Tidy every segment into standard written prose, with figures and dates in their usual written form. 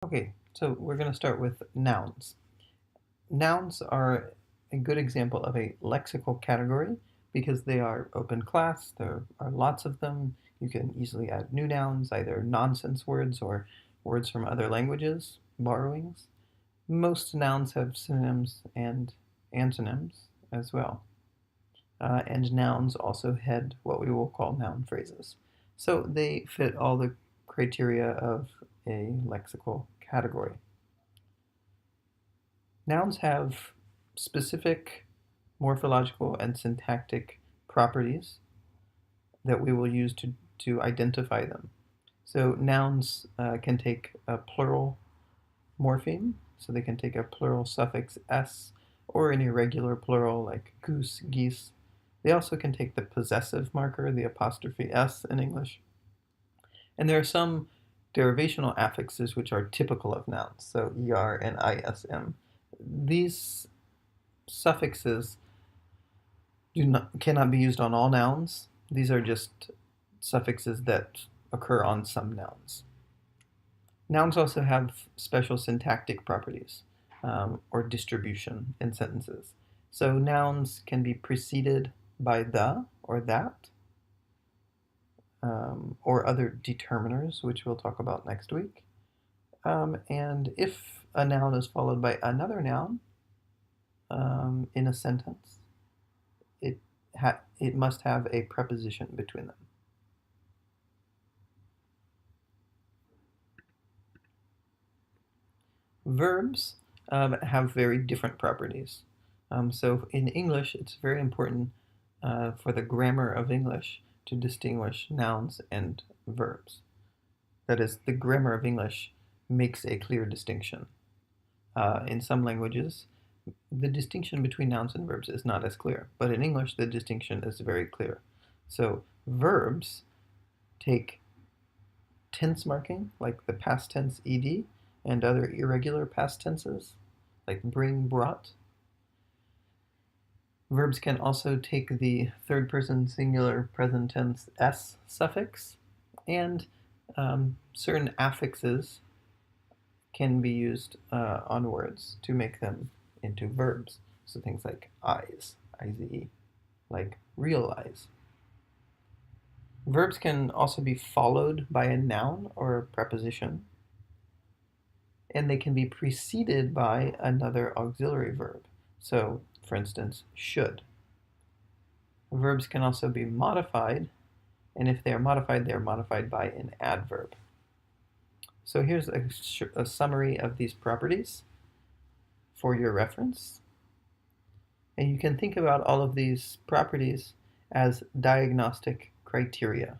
Okay, so we're going to start with nouns. Nouns are a good example of a lexical category because they are open class. There are lots of them. You can easily add new nouns, either nonsense words or words from other languages, borrowings. Most nouns have synonyms and antonyms as well. And nouns also head what we will call noun phrases. So they fit all the criteria of a lexical category. Nouns have specific morphological and syntactic properties that we will use to identify them. So nouns can take a plural morpheme, so they can take a plural suffix s, or an irregular plural like goose, geese. They also can take the possessive marker, the apostrophe s in English. And there are some derivational affixes which are typical of nouns, so er and ism. These suffixes cannot be used on all nouns. These are just suffixes that occur on some nouns. Nouns also have special syntactic properties or distribution in sentences. So nouns can be preceded by the or that, or other determiners, which we'll talk about next week. And if a noun is followed by another noun in a sentence, it must have a preposition between them. Verbs have very different properties. So in English, it's very important for the grammar of English to distinguish nouns and verbs. That is, the grammar of English makes a clear distinction. In some languages, the distinction between nouns and verbs is not as clear, but in English, the distinction is very clear. So verbs take tense marking, like the past tense ed, and other irregular past tenses, like bring, brought. Verbs can also take the third person singular present tense s suffix, and certain affixes can be used on words to make them into verbs. So things like eyes, ize, like realize. Verbs can also be followed by a noun or a preposition, and they can be preceded by another auxiliary verb. So, for instance, should. Verbs can also be modified, and if they are modified by an adverb. So here's a summary of these properties for your reference. And you can think about all of these properties as diagnostic criteria.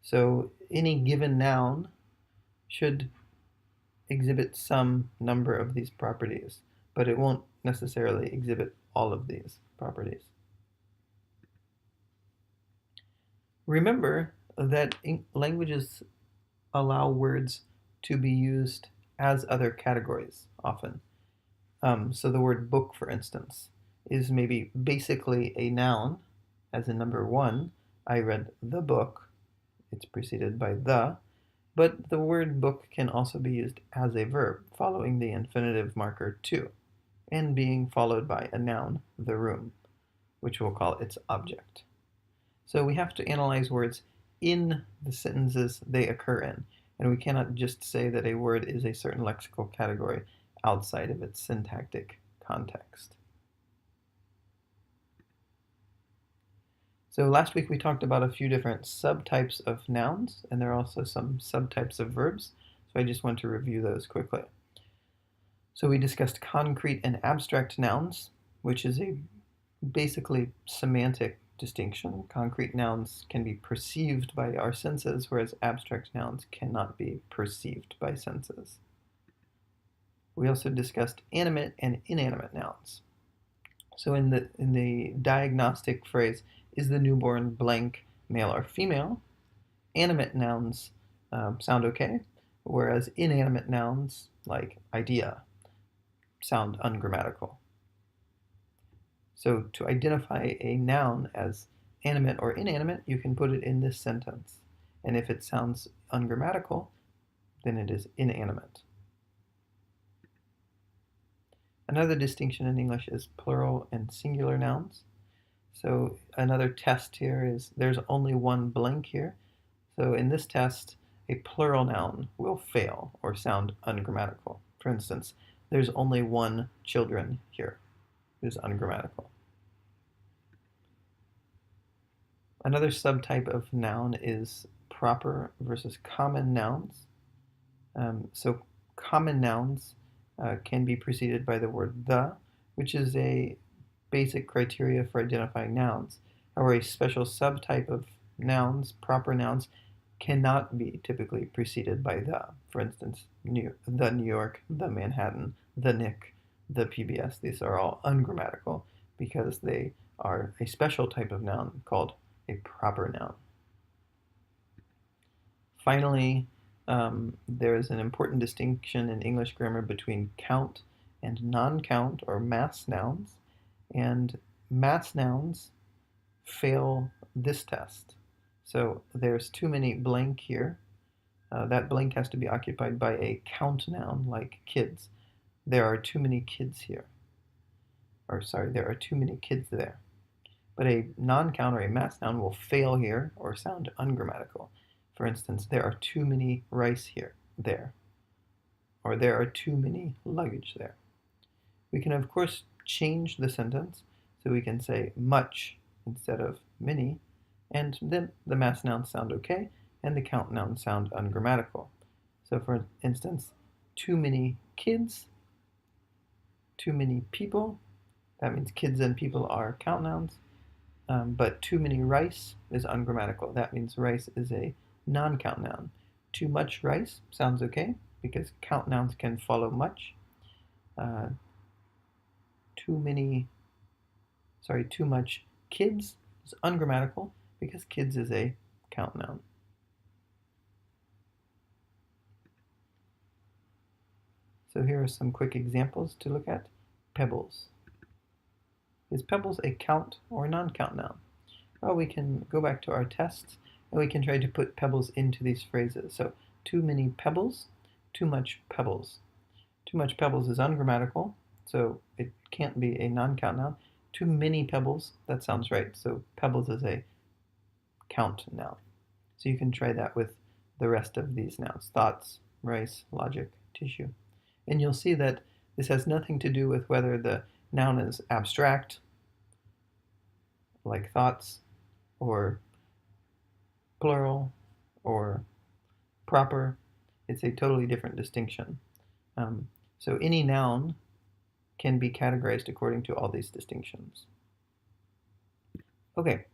So any given noun should exhibit some number of these properties, but it won't necessarily exhibit all of these properties. Remember that languages allow words to be used as other categories often. So the word book, for instance, is maybe basically a noun, as in number 1, I read the book. It's preceded by the, but the word book can also be used as a verb, following the infinitive marker to, and being followed by a noun, the room, which we'll call its object. So we have to analyze words in the sentences they occur in, and we cannot just say that a word is a certain lexical category outside of its syntactic context. So last week we talked about a few different subtypes of nouns, and there are also some subtypes of verbs, so I just want to review those quickly. So we discussed concrete and abstract nouns, which is a basically semantic distinction. Concrete nouns can be perceived by our senses, whereas abstract nouns cannot be perceived by senses. We also discussed animate and inanimate nouns. So in the diagnostic phrase, is the newborn blank male or female, animate nouns sound okay, whereas inanimate nouns, like idea, sound ungrammatical. So to identify a noun as animate or inanimate, you can put it in this sentence. And if it sounds ungrammatical, than it is inanimate. Another distinction in English is plural and singular nouns. So another test here is there's only one blank here. So in this test, a plural noun will fail or sound ungrammatical. For instance, there's only one children here. It is ungrammatical. Another subtype of noun is proper versus common nouns. So common nouns can be preceded by the word the, which is a basic criteria for identifying nouns. However, a special subtype of nouns, proper nouns, cannot be typically preceded by the. For instance, the New York, the Manhattan, the Nick, the PBS. These are all ungrammatical because they are a special type of noun called a proper noun. Finally, there is an important distinction in English grammar between count and non-count or mass nouns, and mass nouns fail this test. So there's too many blank here. That blank has to be occupied by a count noun like kids. There are too many kids here. Or sorry, there are too many kids there. But a non-count or a mass noun will fail here or sound ungrammatical. For instance, there are too many rice here, there. Or there are too many luggage there. We can, of course, change the sentence. So we can say much instead of many. And then the mass nouns sound okay, and the count nouns sound ungrammatical. So for instance, too many kids, too many people. That means kids and people are count nouns. But too many rice is ungrammatical. That means rice is a non-count noun. Too much rice sounds okay because count nouns can follow much. Too much kids is ungrammatical because kids is a count noun. So here are some quick examples to look at. Pebbles. Is pebbles a count or non-count noun? Well, we can go back to our tests and we can try to put pebbles into these phrases. So too many pebbles, too much pebbles. Too much pebbles is ungrammatical, so it can't be a non-count noun. Too many pebbles, that sounds right. So pebbles is a count noun. So you can try that with the rest of these nouns. Thoughts, rice, logic, tissue. And you'll see that this has nothing to do with whether the noun is abstract, like thoughts, or plural, or proper. It's a totally different distinction. So any noun can be categorized according to all these distinctions. Okay,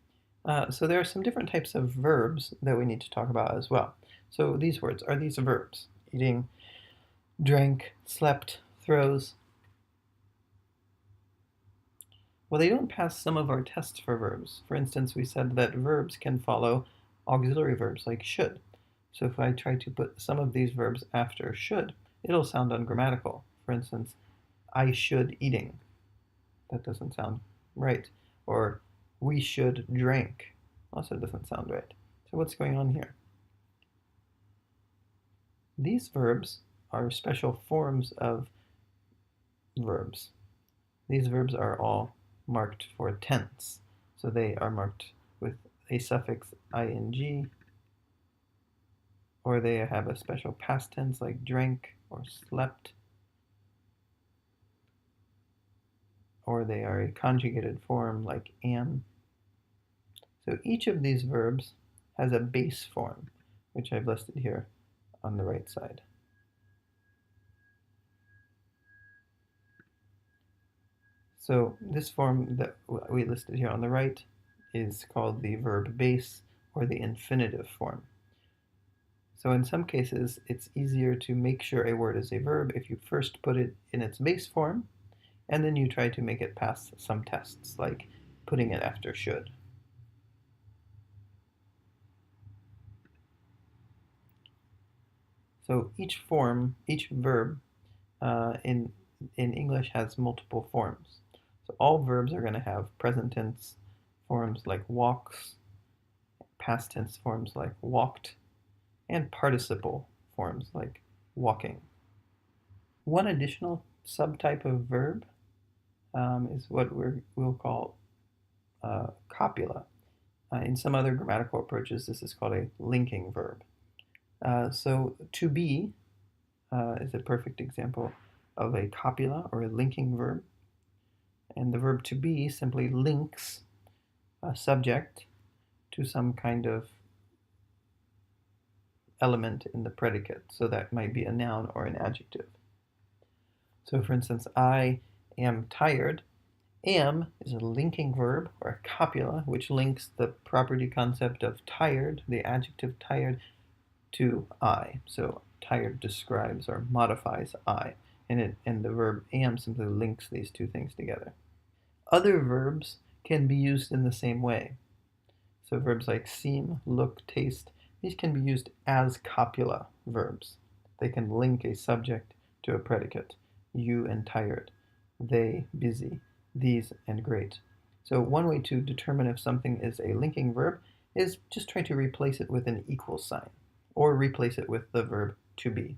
so there are some different types of verbs that we need to talk about as well. So these words, are these verbs? Eating, drank, slept, throws. Well, they don't pass some of our tests for verbs. For instance, we said that verbs can follow auxiliary verbs like should. So if I try to put some of these verbs after should, it'll sound ungrammatical. For instance, I should eating. That doesn't sound right. Or we should drink. Also doesn't sound right. So what's going on here? These verbs are special forms of verbs. These verbs are all marked for tense. So they are marked with a suffix ing, or they have a special past tense like drank or slept, or they are a conjugated form like am. So each of these verbs has a base form, which I've listed here on the right side. So this form that we listed here on the right is called the verb base or the infinitive form. So in some cases, it's easier to make sure a word is a verb if you first put it in its base form, and then you try to make it pass some tests, like putting it after should. So each verb in English has multiple forms. So all verbs are going to have present tense forms like walks, past tense forms like walked, and participle forms like walking. One additional subtype of verb is what we'll call copula. In some other grammatical approaches, this is called a linking verb. So to be is a perfect example of a copula or a linking verb. And the verb to be simply links a subject to some kind of element in the predicate. So that might be a noun or an adjective. So for instance, I am tired. Am is a linking verb or a copula which links the property concept of tired, the adjective tired, to I. So tired describes or modifies I, and the verb am simply links these two things together. Other verbs can be used in the same way. So verbs like seem, look, taste, these can be used as copula verbs. They can link a subject to a predicate. You and tired, they busy, these and great. So one way to determine if something is a linking verb is just try to replace it with an equal sign, or replace it with the verb to be.